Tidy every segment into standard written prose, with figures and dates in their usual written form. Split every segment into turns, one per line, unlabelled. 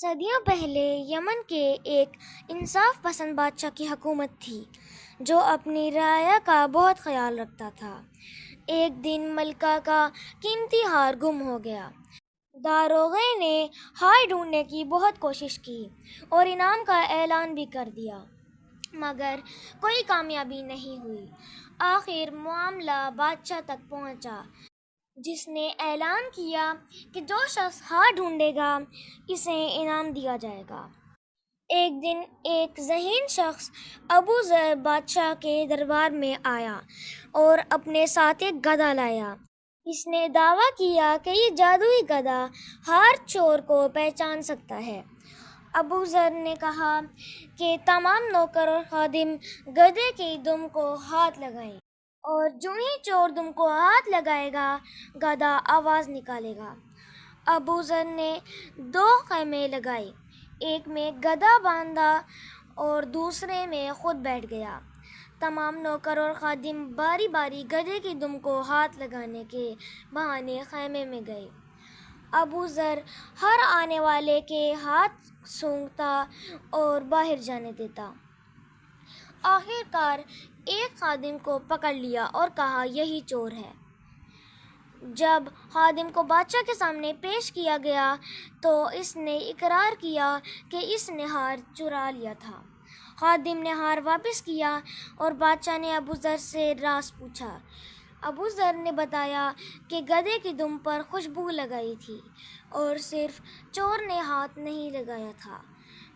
صدیوں پہلے یمن کے ایک انصاف پسند بادشاہ کی حکومت تھی جو اپنی رعایا کا بہت خیال رکھتا تھا۔ ایک دن ملکہ کا قیمتی ہار گم ہو گیا۔ داروغے نے ہار ڈھونڈنے کی بہت کوشش کی اور انعام کا اعلان بھی کر دیا، مگر کوئی کامیابی نہیں ہوئی۔ آخر معاملہ بادشاہ تک پہنچا، جس نے اعلان کیا کہ جو شخص ہار ڈھونڈے گا اسے انعام دیا جائے گا۔ ایک دن ایک ذہین شخص ابو ذر بادشاہ کے دربار میں آیا اور اپنے ساتھ ایک گدھا لایا۔ اس نے دعویٰ کیا کہ یہ جادوئی گدھا ہر چور کو پہچان سکتا ہے۔ ابو ذر نے کہا کہ تمام نوکر اور خادم گدھے کی دم کو ہاتھ لگائیں، اور جو ہی چور دم کو ہاتھ لگائے گا گدھا آواز نکالے گا۔ ابو ذر نے 2 خیمے لگائے، ایک میں گدھا باندھا اور دوسرے میں خود بیٹھ گیا۔ تمام نوکر اور خادم باری باری گدھے کی دم کو ہاتھ لگانے کے بہانے خیمے میں گئے۔ ابو ذر ہر آنے والے کے ہاتھ سونگھتا اور باہر جانے دیتا۔ آخر کار ایک خادم کو پکڑ لیا اور کہا یہی چور ہے۔ جب خادم کو بادشاہ کے سامنے پیش کیا گیا تو اس نے اقرار کیا کہ اس نے ہار چرا لیا تھا۔ خادم نے ہار واپس کیا اور بادشاہ نے ابو ذر سے راز پوچھا۔ ابو ذر نے بتایا کہ گدھے کی دم پر خوشبو لگائی تھی اور صرف چور نے ہاتھ نہیں لگایا تھا۔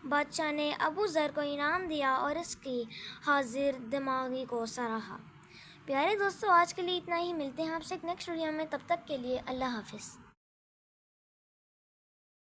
بادشاہ نے ابو ذر کو انعام دیا اور اس کی حاضر دماغی کو سراہا۔ پیارے دوستو، آج کے لیے اتنا ہی۔ ملتے ہیں آپ سے ایک نیکسٹ ویڈیو میں، تب تک کے لیے اللہ حافظ۔